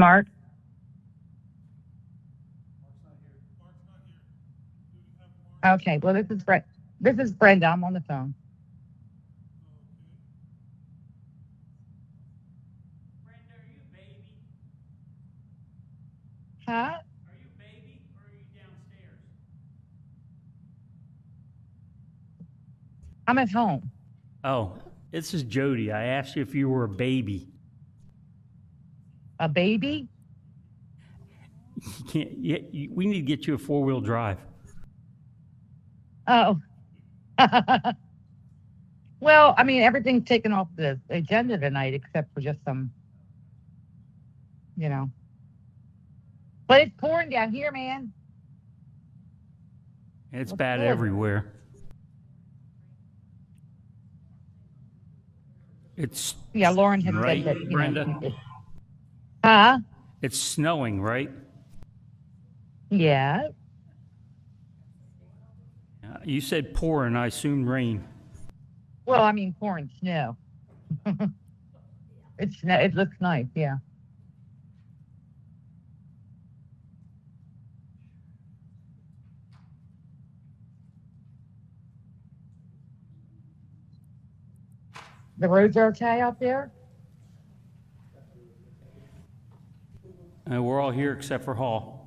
Mark. Okay. Well, this is Brett. This is Brenda. I'm on the phone. Brenda, are you baby? Huh? Are you baby or are you downstairs? I'm at home. Oh, this is Jody. I asked you if you were a baby. A baby? You can't. We need to get you a 4-wheel drive. Oh. Well, I mean, everything's taken off the agenda tonight except for just some, you know. But it's pouring down here, man. It's Looks bad good. everywhere. It's Yeah, Lauren had said right, that, Brenda. Huh? It's snowing, right? Yeah. You said pouring. I assumed rain. Well, I mean, pouring snow. It looks nice. Yeah. The roads are okay out there. We're all here except for Hall.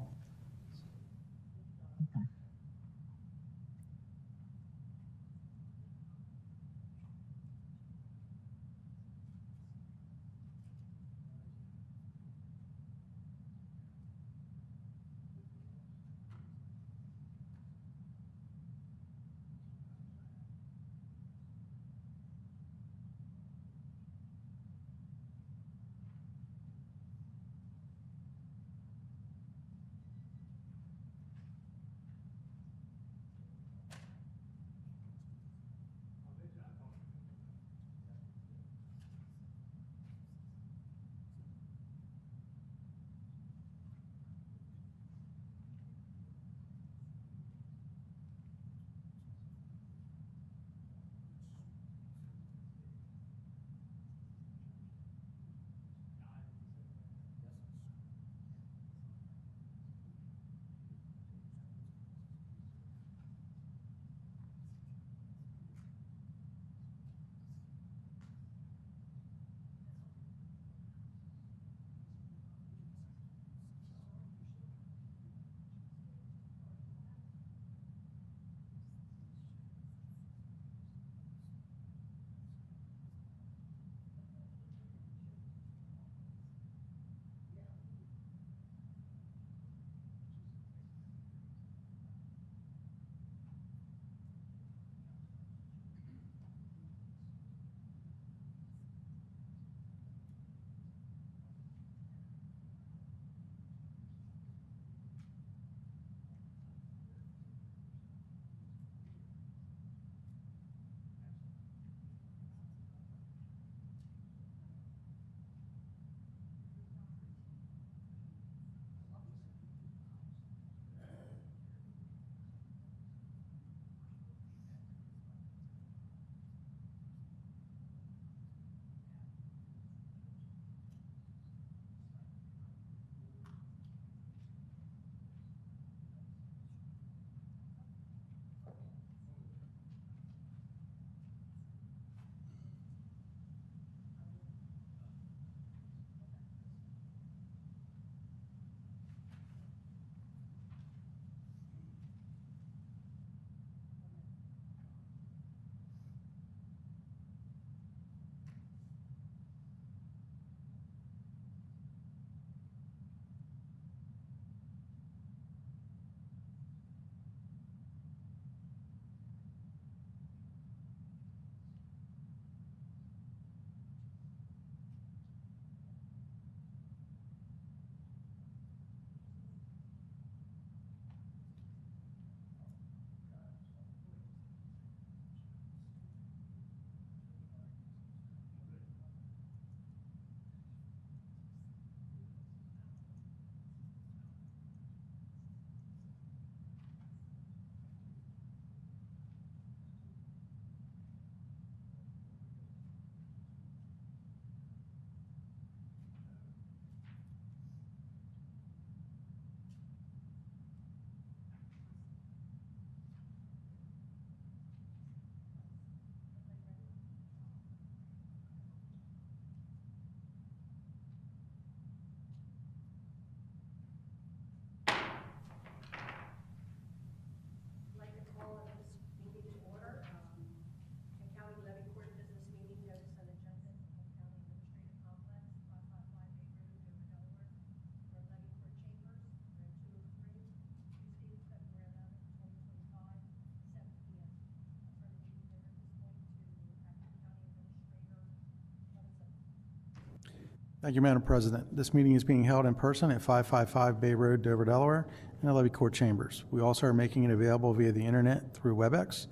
Thank you, Madam President. This meeting is being held in person at 555 Bay Road, Dover, Delaware, in the Levy Court Chambers. We also are making it available via the internet through WebEx.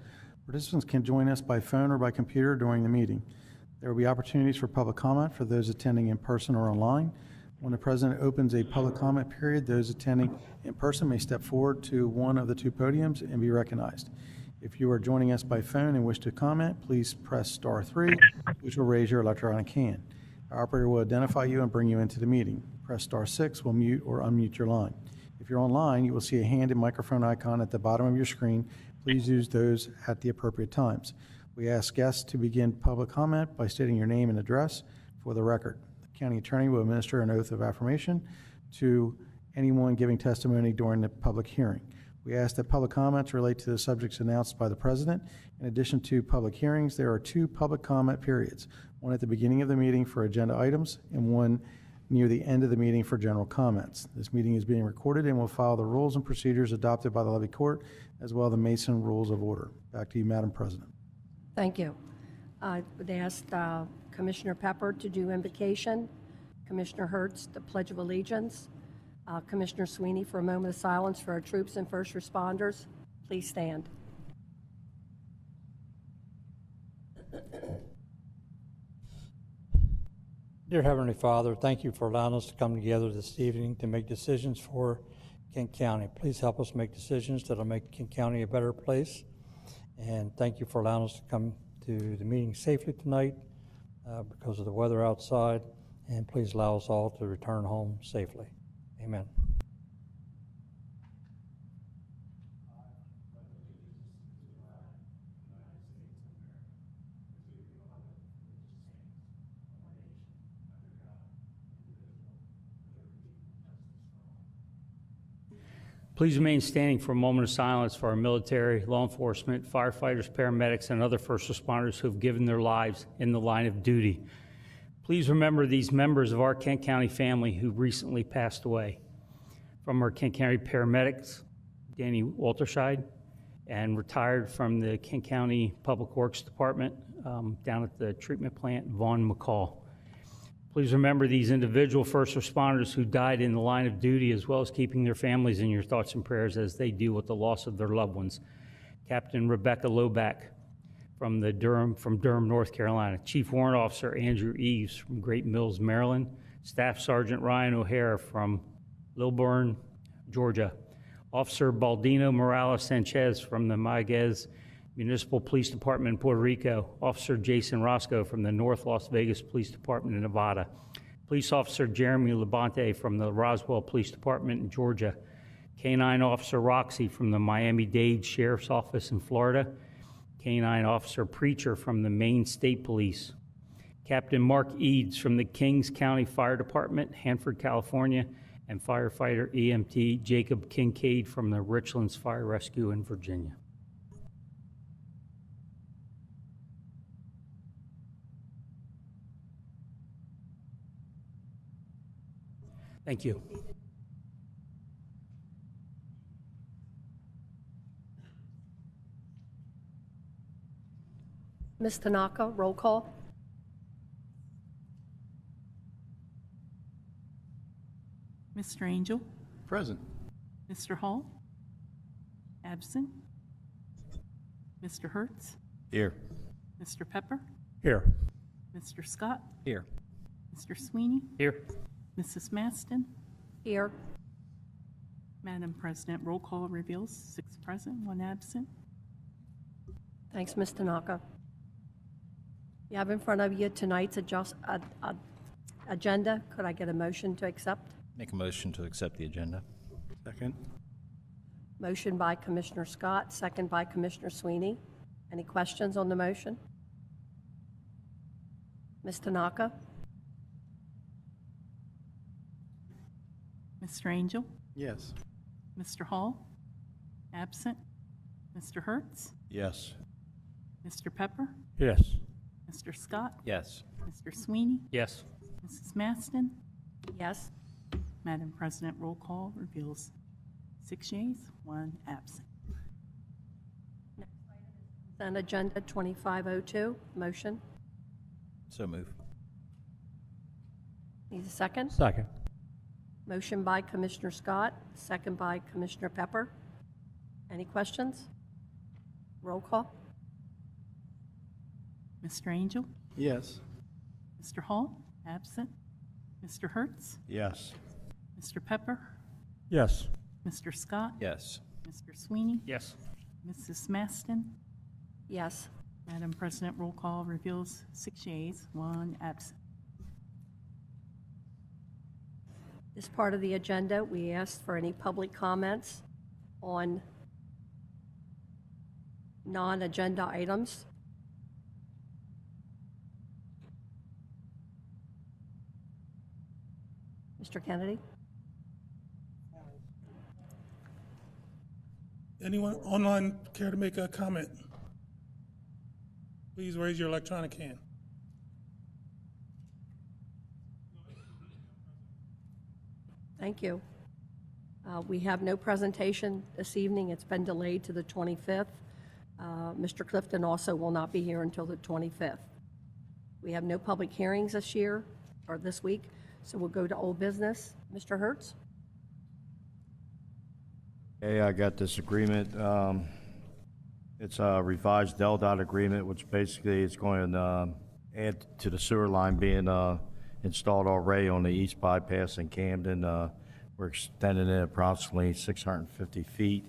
Participants can join us by phone or by computer during the meeting. There will be opportunities for public comment for those attending in person or online. When the President opens a public comment period, those attending in person may step forward to one of the two podiums and be recognized. If you are joining us by phone and wish to comment, please press star 3, which will raise your electronic hand. Our operator will identify you and bring you into the meeting. Press star 6 will mute or unmute your line. If you're online, you will see a hand and microphone icon at the bottom of your screen. Please use those at the appropriate times. We ask guests to begin public comment by stating your name and address for the record. The county attorney will administer an oath of affirmation to anyone giving testimony during the public hearing. We ask that public comments relate to the subjects announced by the President. In addition to public hearings, there are 2 public comment periods, one at the beginning of the meeting for agenda items and one near the end of the meeting for general comments. This meeting is being recorded and will follow the rules and procedures adopted by the Levy Court, as well as the Mason Rules of Order. Back to you, Madam President. Thank you. They asked Commissioner Pepper to do invocation, Commissioner Hertz the Pledge of Allegiance, Commissioner Sweeney for a moment of silence for our troops and first responders. Please stand. Dear Heavenly Father, thank you for allowing us to come together this evening to make decisions for Kent County. Please help us make decisions that will make Kent County a better place. And thank you for allowing us to come to the meeting safely tonight because of the weather outside. And please allow us all to return home safely. Amen. Please remain standing for a moment of silence for our military, law enforcement, firefighters, paramedics, and other first responders who have given their lives in the line of duty. Please remember these members of our Kent County family who recently passed away. From our Kent County paramedics, Danny Walterscheid, and retired from the Kent County Public Works Department down at the treatment plant, Vaughn McCall. Please remember these individual first responders who died in the line of duty, as well as keeping their families in your thoughts and prayers as they deal with the loss of their loved ones. Captain Rebecca Loback from Durham, North Carolina. Chief Warrant Officer Andrew Eves from Great Mills, Maryland. Staff Sergeant Ryan O'Hara from Lilburn, Georgia. Officer Baldino Morales Sanchez from the Maguez Municipal Police Department in Puerto Rico. Officer Jason Roscoe from the North Las Vegas Police Department in Nevada. Police Officer Jeremy Labonte from the Roswell Police Department in Georgia. Canine Officer Roxy from the Miami-Dade Sheriff's Office in Florida. Canine Officer Preacher from the Maine State Police. Captain Mark Eads from the Kings County Fire Department, Hanford, California, and firefighter EMT Jacob Kincaid from the Richlands Fire Rescue in Virginia. Thank you. Ms. Tanaka, roll call. Mr. Angel, Present. Mr. Hall, absent. Mr. Hertz, Here. Mr. Pepper, Here. Mr. Scott, Here. Mr. Sweeney, Here. Mrs. Maston. Here. Madam President, roll call reveals 6 present, 1 absent. Thanks, Ms. Tanaka. You have in front of you tonight's agenda. Could I get a motion to accept? Make a motion to accept the agenda. Second. Motion by Commissioner Scott, second by Commissioner Sweeney. Any questions on the motion? Ms. Tanaka? Mr. Angel, Yes. Mr. Hall, absent. Mr. Hertz, Yes. Mr. Pepper, Yes. Mr. Scott, Yes. Mr. Sweeney, Yes. Mrs. Maston. Yes. Madam President, roll call reveals 6 yeas, 1 absent. Consent agenda 2502. Motion. So move. Need a second? Second. Motion by Commissioner Scott, second by Commissioner Pepper. Any questions? Roll call? Mr. Angel? Yes. Mr. Hall? Absent. Mr. Hertz? Yes. Mr. Pepper? Yes. Mr. Scott? Yes. Mr. Sweeney? Yes. Mrs. Maston? Yes. Madam President, roll call reveals 6 yeas, 1 absent. This part of the agenda, we asked for any public comments on non-agenda items. Mr. Kennedy? Anyone online care to make a comment? Please raise your electronic hand. Thank you. We have no presentation this evening. It's been delayed to the 25th. Mr. Clifton also will not be here until the 25th. We have no public hearings this year, or this week, so we'll go to old business. Mr. Hertz? Hey, I got this agreement. It's a revised DelDOT agreement, which basically is going to add to the sewer line being installed already on the east bypass in Camden. We're extending it approximately 650 feet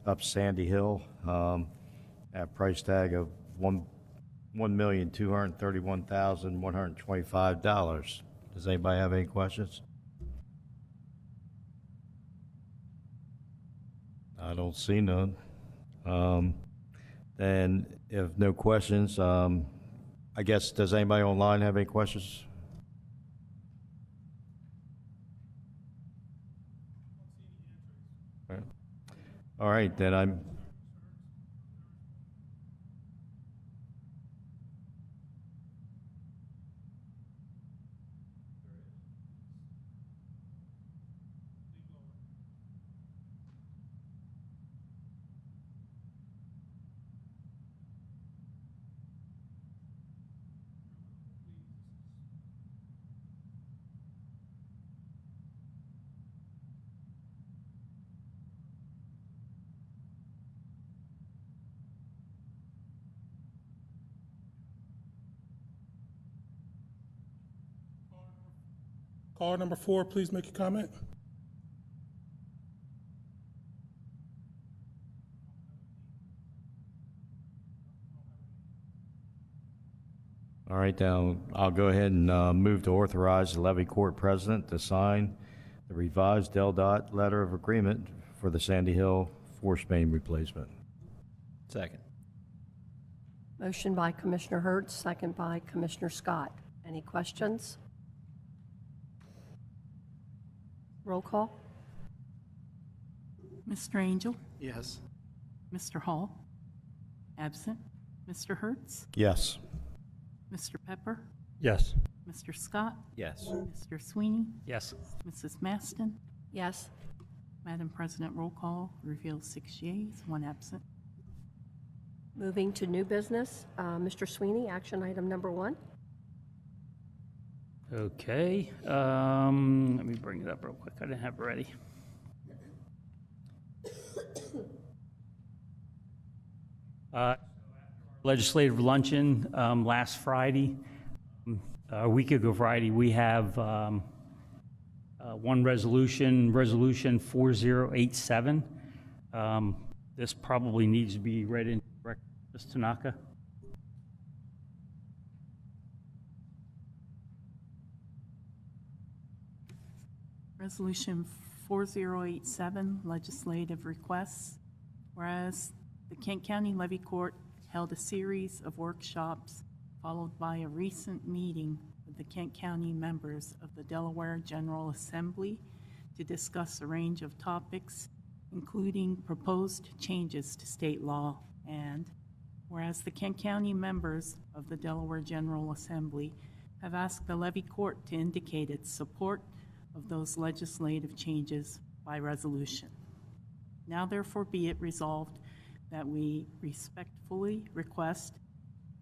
up Sandy Hill at a price tag of $1,231,125. Does anybody have any questions? I don't see none. Then if no questions, I guess, does anybody online have any questions? All right, then I'm. Caller number 4, please make a comment. All right, now I'll go ahead and move to authorize the Levy Court President to sign the revised DelDOT letter of agreement for the Sandy Hill force main replacement. Second. Motion by Commissioner Hertz, second by Commissioner Scott. Any questions? Roll call? Mr. Angel? Yes. Mr. Hall? Absent. Mr. Hertz? Yes. Mr. Pepper? Yes. Mr. Scott? Yes. Mr. Sweeney? Yes. Mrs. Maston? Yes. Madam President, roll call reveals 6 yeas, 1 absent. Moving to new business, Mr. Sweeney, action item number 1. Okay, let me bring it up real quick. I didn't have it ready. Legislative luncheon last Friday, a week ago Friday, we have one resolution 4087. This probably needs to be read into the record, Ms. Tanaka. Resolution 4087, legislative requests. Whereas the Kent County Levy Court held a series of workshops followed by a recent meeting with the Kent County members of the Delaware General Assembly to discuss a range of topics, including proposed changes to state law. And whereas the Kent County members of the Delaware General Assembly have asked the Levy Court to indicate its support of those legislative changes by resolution. Now therefore be it resolved that we respectfully request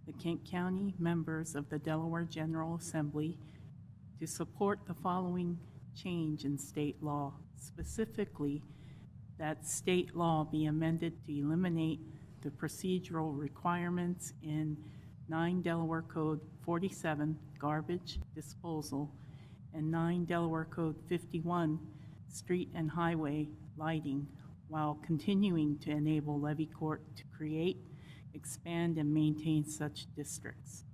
the Kent County members of the Delaware General Assembly to support the following change in state law, specifically that state law be amended to eliminate the procedural requirements in 9 Delaware Code 47, garbage disposal, and 9 Delaware Code 51, street and highway lighting, while continuing to enable levy court to create, expand, and maintain such districts.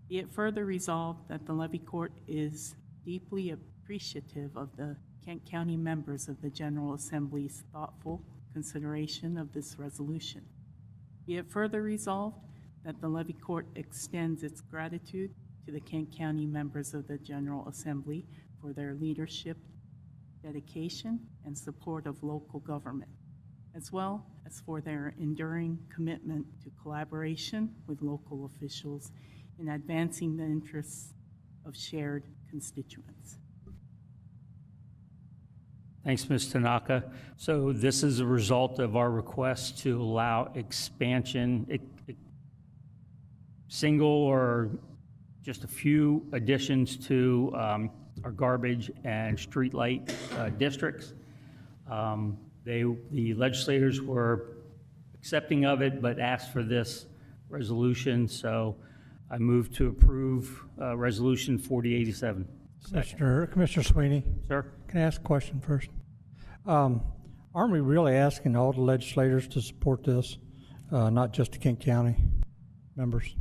Be it further resolved that the levy court is deeply appreciative of the Kent County members of the General Assembly's thoughtful consideration of this resolution. Be it further resolved that the levy court extends its gratitude to the Kent County members of the General Assembly for their leadership, dedication, and support of local government, as well as for their enduring commitment to collaboration with local officials in advancing the interests of shared constituents. Thanks, Ms. Tanaka. So this is a result of our request to allow expansion, single or just a few additions to our garbage and streetlight districts. The legislators were accepting of it, but asked for this resolution, so I move to approve Resolution 4087. Commissioner Sweeney, Sir? can I ask a question first? Aren't we really asking all the legislators to support this, not just the Kent County members?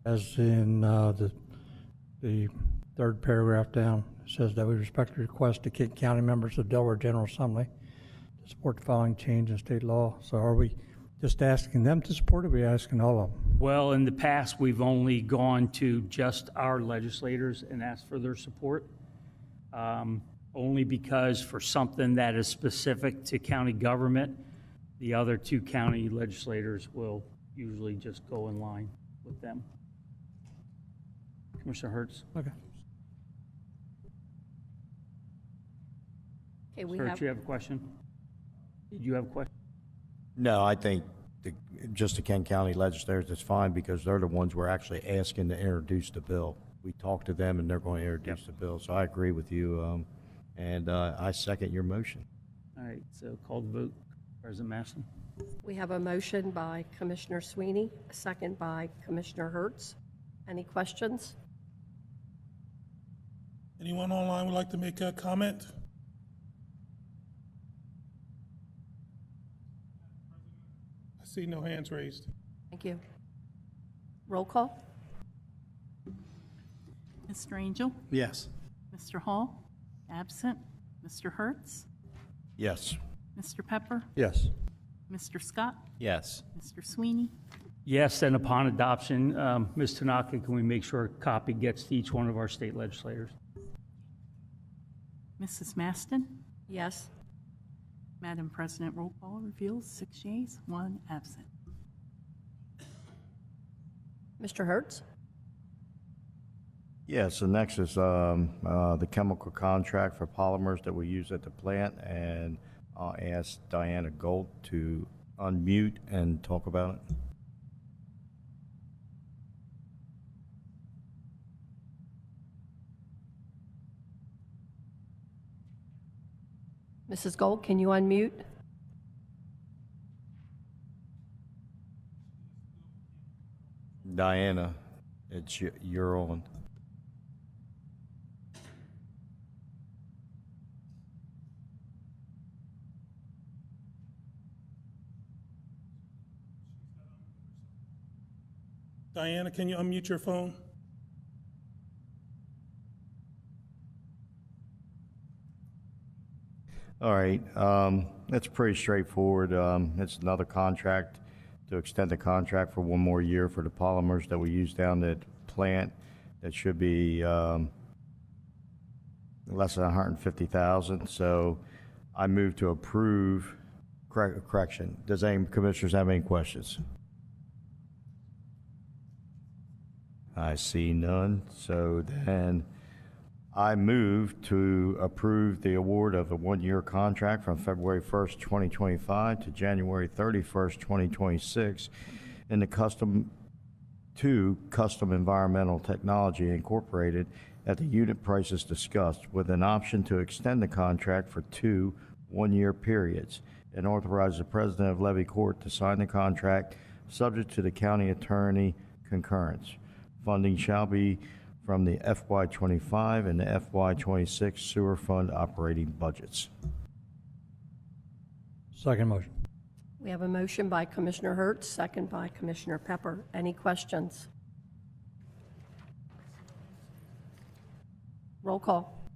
As in the third paragraph down, it says that we respectfully request the Kent County members of Delaware General Assembly to support the following change in state law. So are we just asking them to support it, or are we asking all of them? Well, in the past, we've only gone to just our legislators and asked for their support, only because for something that is specific to county government, the other two county legislators will usually just go in line with them. Commissioner Hertz? Okay. Okay, we Sir, have, do you have a question? Did you have a question? No, I think just the Kent County legislators is fine because they're the ones we're actually asking to introduce the bill. We talk to them and they're going to introduce the bill. So I agree with you, and I second your motion. All right, so call the vote. President Masson? we have a motion by Commissioner Sweeney, a second by Commissioner Hertz. Any questions? Anyone online would like to make a comment? I see no hands raised. Thank you. Roll call? Mr. Angel? Yes. Mr. Hall? Absent. Mr. Hertz? Yes. Mr. Pepper? Yes. Mr. Scott? Yes. Mr. Sweeney? Yes, and upon adoption, Ms. Tanaka, can we make sure a copy gets to each one of our state legislators? Mrs. Maston? Yes. Madam President, roll call reveals 6 yeas, 1 absent. Mr. Hertz? Yes, the next is the chemical contract for polymers that we use at the plant, and I'll ask Diana Gold to unmute and talk about it. Mrs. Gold, can you unmute? Diana, it's you're on. Diana, can you unmute your phone? All right, it's pretty straightforward. It's another contract to extend the contract for 1 more year for the polymers that we use down at the plant. That should be less than $150,000. So I move to approve. Correction. Does any commissioners have any questions? I see none. So then I move to approve the award of a 1-year contract from February 1st, 2025 to January 31st, 2026 in the Custom Environmental Technology Incorporated at the unit prices discussed, with an option to extend the contract for 2 one-year periods, and authorize the president of Levy Court to sign the contract subject to the county attorney concurrence. Funding shall be from the FY25 and the FY26 sewer fund operating budgets. Second motion. We have a motion by Commissioner Hertz, second by Commissioner Pepper. Any questions? Roll call.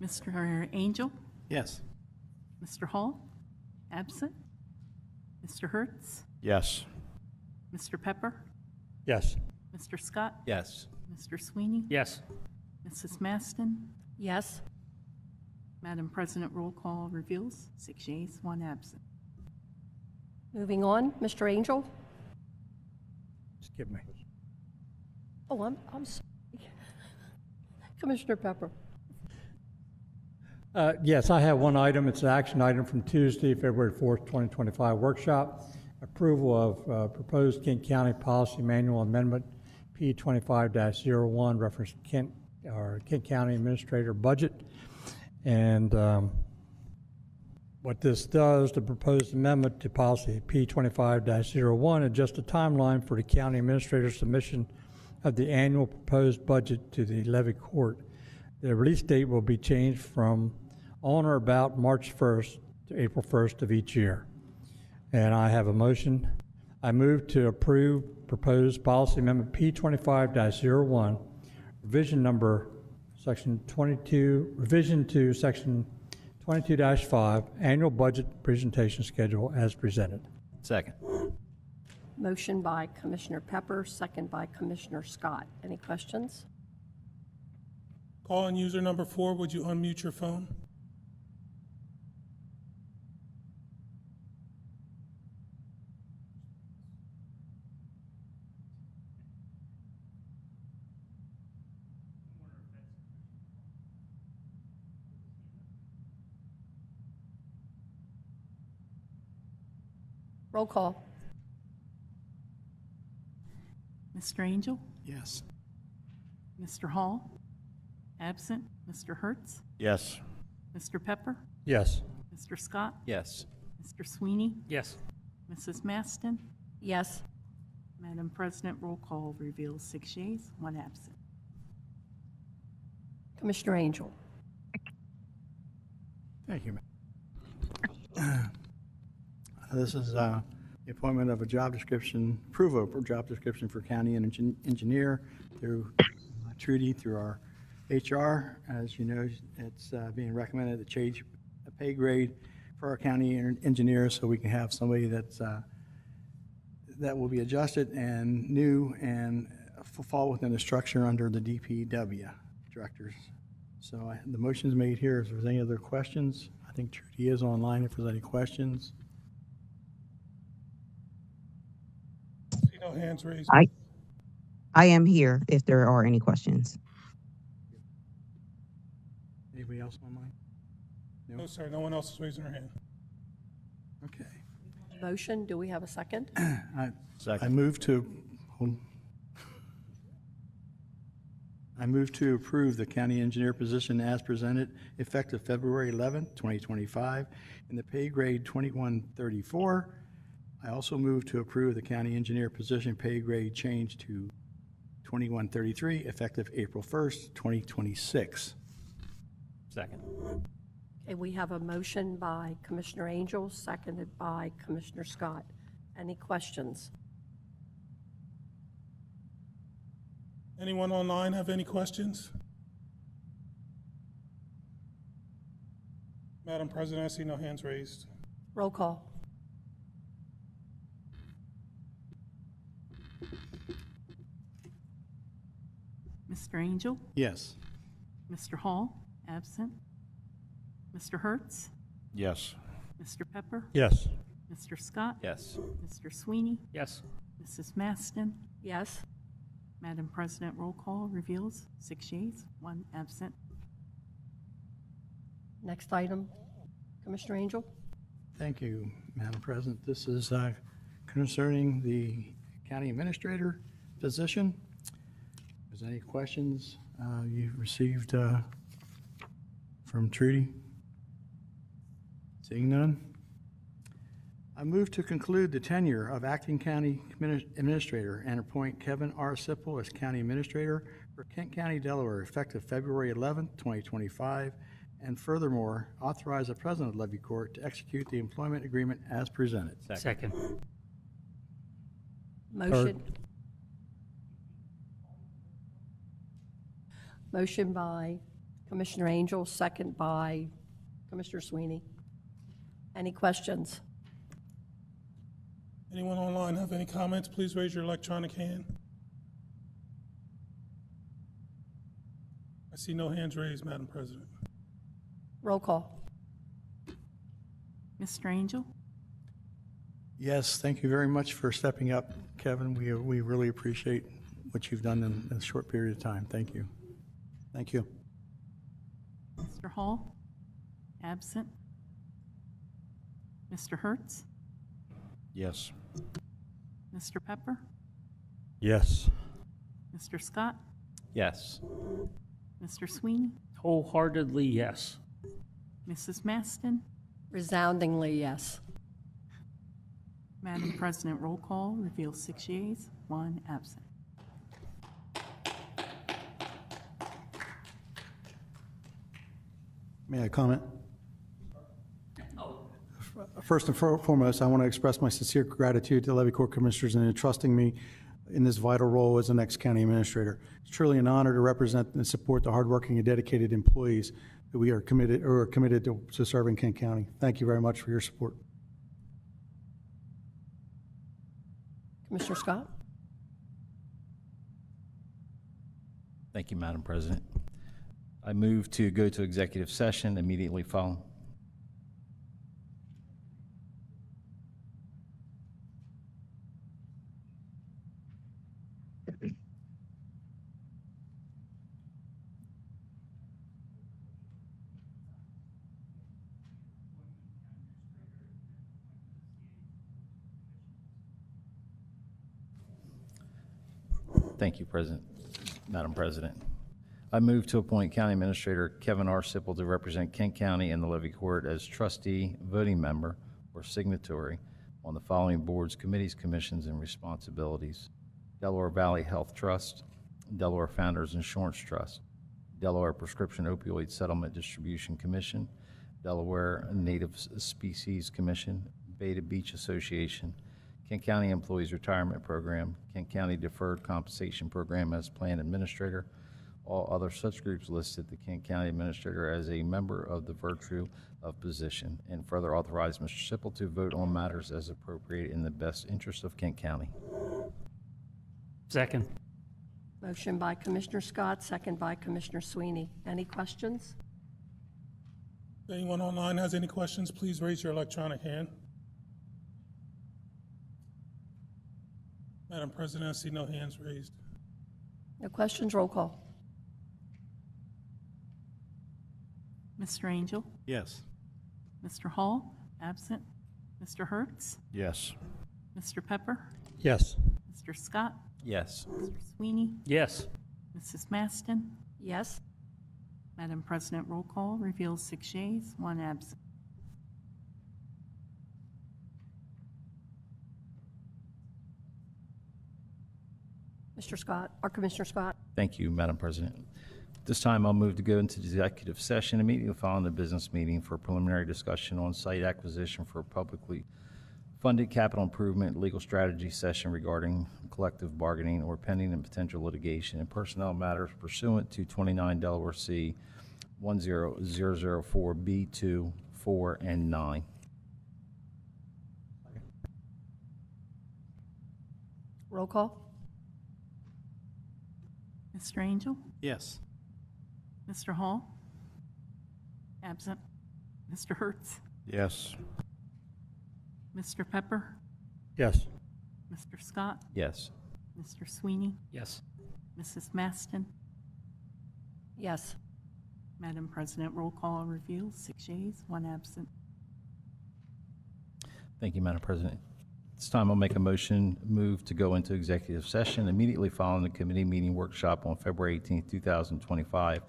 Mr. Angel? Yes. Mr. Hall? Absent. Mr. Hertz? Yes. Mr. Pepper? Yes. Mr. Scott? Yes. Mr. Sweeney? Yes. Mrs. Maston? Yes. Madam President, roll call reveals 6 yeas, 1 absent. Moving on, Mr. Angel. Skip me. Oh, I'm sorry. Commissioner Pepper. Yes, I have one item. It's an action item from Tuesday, February 4th, 2025 workshop. Approval of proposed Kent County Policy Manual Amendment P25-01, reference Kent County Administrator Budget. And what this does, the proposed amendment to policy P25-01, adjusts the timeline for the county administrator's submission of the annual proposed budget to the levy court. The release date will be changed from on or about March 1st to April 1st of each year. And I have a motion. I move to approve proposed policy amendment P25-01, revision number section 22, revision to section 22-5, annual budget presentation schedule as presented. Second. Motion by Commissioner Pepper, second by Commissioner Scott. Any questions? Call in user number 4. Would you unmute your phone? Roll call. Mr. Angel? Yes. Mr. Hall? Absent. Mr. Hertz? Yes. Mr. Pepper? Yes. Mr. Scott? Yes. Mr. Sweeney? Yes. Mrs. Maston? Yes. Madam President, roll call reveals 6 yeas, 1 absent. Commissioner Angel. Thank you, ma'am. This is the appointment of a job description, approval of a job description for county engineer through Trudy, through our HR. As you know, it's being recommended to change a pay grade for our county engineers so we can have somebody that's that will be adjusted and new and fall within the structure under the DPW directors. So the motion's made here. If there's any other questions, I think Trudy is online if there's any questions. See no hands raised. I am here if there are any questions. Anybody else online? No, sir. No one else is raising their hand. Okay. Motion, do we have a second? Second. I move to approve the county engineer position as presented effective February 11th, 2025 in the pay grade 2134. I also move to approve the county engineer position pay grade change to 2133 effective April 1st, 2026. Second. Okay, we have a motion by Commissioner Angel, seconded by Commissioner Scott. Any questions? Anyone online have any questions? Madam President, I see no hands raised. Roll call. Mr. Angel? Yes. Mr. Hall? Absent. Mr. Hertz? Yes. Mr. Pepper? Yes. Mr. Scott? Yes. Mr. Sweeney? Yes. Mrs. Maston? Yes. Madam President, roll call reveals 6 yeas, 1 absent. Next item, Commissioner Angel. Thank you, Madam President. This is concerning the county administrator position. Is there any questions you've received from Trudy? Seeing none? I move to conclude the tenure of Acting County Administrator and appoint Kevin R. Sipple as County Administrator for Kent County, Delaware, effective February 11th, 2025, and furthermore, authorize the President of Levy Court to execute the employment agreement as presented. Second. Motion. Motion by Commissioner Angel, second by Commissioner Sweeney. Any questions? Anyone online have any comments? Please raise your electronic hand. I see no hands raised, Madam President. Roll call. Mr. Angel? Yes, thank you very much for stepping up, Kevin. We really appreciate what you've done in a short period of time. Thank you. Thank you. Mr. Hall? Absent. Mr. Hertz? Yes. Mr. Pepper? Yes. Mr. Scott? Yes. Mr. Sweeney? Wholeheartedly, yes. Mrs. Maston? Resoundingly, yes. Madam President, roll call reveals 6 yeas, 1 absent. May I comment? First and foremost, I want to express my sincere gratitude to the Levy Court Commissioners in entrusting me in this vital role as the next county administrator. It's truly an honor to represent and support the hardworking and dedicated employees that we are committed to serving Kent County. Thank you very much for your support. Commissioner Scott? Thank you, Madam President. I move to go to executive session immediately following. Thank you, Madam President. I move to appoint County Administrator Kevin R. Sipple to represent Kent County in the Levy Court as trustee, voting member, or signatory on the following boards, committees, commissions, and responsibilities: Delaware Valley Health Trust, Delaware Founders Insurance Trust, Delaware Prescription Opioid Settlement Distribution Commission, Delaware Native Species Commission, Beta Beach Association, Kent County Employees Retirement Program, Kent County Deferred Compensation Program as Plan Administrator, all other such groups listed, the Kent County Administrator as a member of the virtue of position, and further authorize Mr. Sipple to vote on matters as appropriate in the best interest of Kent County. Second. Motion by Commissioner Scott, second by Commissioner Sweeney. Any questions? If anyone online has any questions, please raise your electronic hand. Madam President, I see no hands raised. No questions? Roll call. Mr. Angel? Yes. Mr. Hall? Absent. Mr. Hertz? Yes. Mr. Pepper? Yes. Mr. Scott? Yes. Mr. Sweeney? Yes. Mrs. Maston? Yes. Madam President, roll call reveals 6 yeas, 1 absent. Mr. Scott, or Commissioner Scott? Thank you, Madam President. This time, I'll move to go into executive session immediately following the business meeting for preliminary discussion on site acquisition for publicly funded capital improvement, legal strategy session regarding collective bargaining or pending and potential litigation and personnel matters pursuant to 29 Delaware C 10004B2, 4, and 9. Roll call. Mr. Angel? Yes. Mr. Hall? Absent. Mr. Hertz? Yes. Mr. Pepper? Yes. Mr. Scott? Yes. Mr. Sweeney? Yes. Mrs. Maston? Yes. Madam President, roll call reveals 6 yeas, 1 absent. Thank you, Madam President. This time I'll make a move to go into executive session immediately following the committee meeting workshop on February 18th, 2025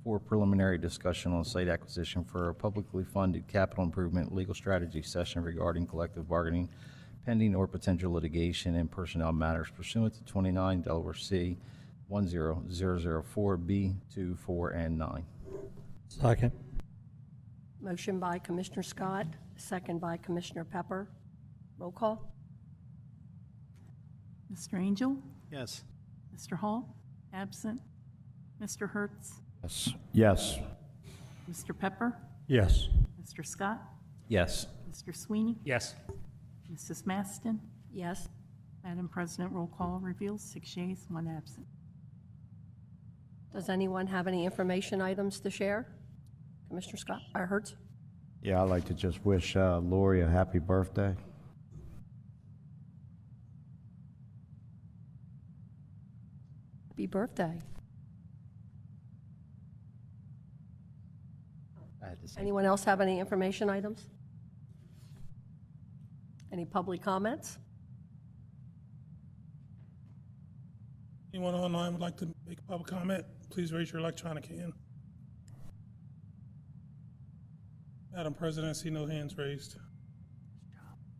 for preliminary discussion on site acquisition for a publicly funded capital improvement legal strategy session regarding collective bargaining, pending or potential litigation and personnel matters pursuant to 29 Delaware C 10004B 2, 4, and 9. Second. Motion by Commissioner Scott, second by Commissioner Pepper. Roll call. Mr. Angel? Yes. Mr. Hall? Absent. Mr. Hertz? Yes. Yes. Mr. Pepper? Yes. Mr. Scott? Yes. Mr. Sweeney? Yes. Mrs. Maston? Yes. Madam President, roll call reveals 6 yeas, 1 absent. Does anyone have any information items to share? Commissioner Scott, or Hertz? Yeah, I'd like to just wish Lori a happy birthday. Happy birthday. I had to say. Anyone else have any information items? Any public comments? Anyone online would like to make a public comment? Please raise your electronic hand. Madam President, I see no hands raised.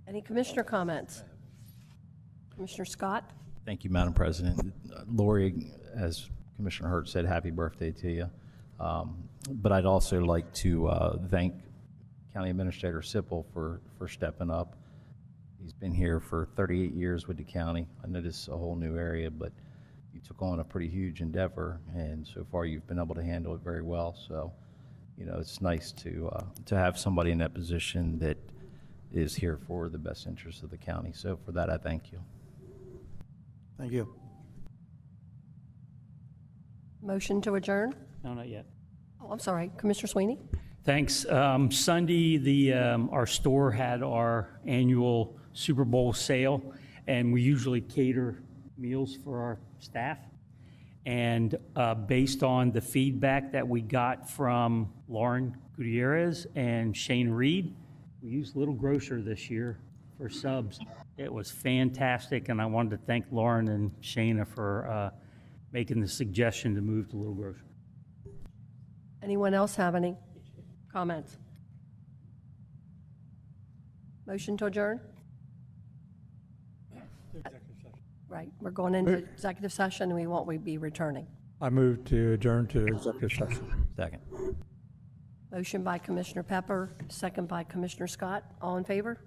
Any commissioner comments? Commissioner Scott? Thank you, Madam President. Lori, as Commissioner Hurt said, happy birthday to you. But I'd also like to thank County Administrator Sipple for stepping up. He's been here for 38 years with the county. I know this is a whole new area, but you took on a pretty huge endeavor, and so far you've been able to handle it very well. So, you know, it's nice to have somebody in that position that is here for the best interests of the county. So for that, I thank you. Thank you. Motion to adjourn? No, not yet. Oh, I'm sorry. Commissioner Sweeney? Thanks. Sunday, our store had our annual Super Bowl sale, and we usually cater meals for our staff. And based on the feedback that we got from Lauren Gutierrez and Shane Reed, we used Little Grocer this year for subs. It was fantastic, and I wanted to thank Lauren and Shana for making the suggestion to move to Little Grocer. Anyone else have any comments? Motion to adjourn? Right, we're going into executive session, and we won't be returning. I move to adjourn to executive session. Second. Motion by Commissioner Pepper, second by Commissioner Scott. All in favor?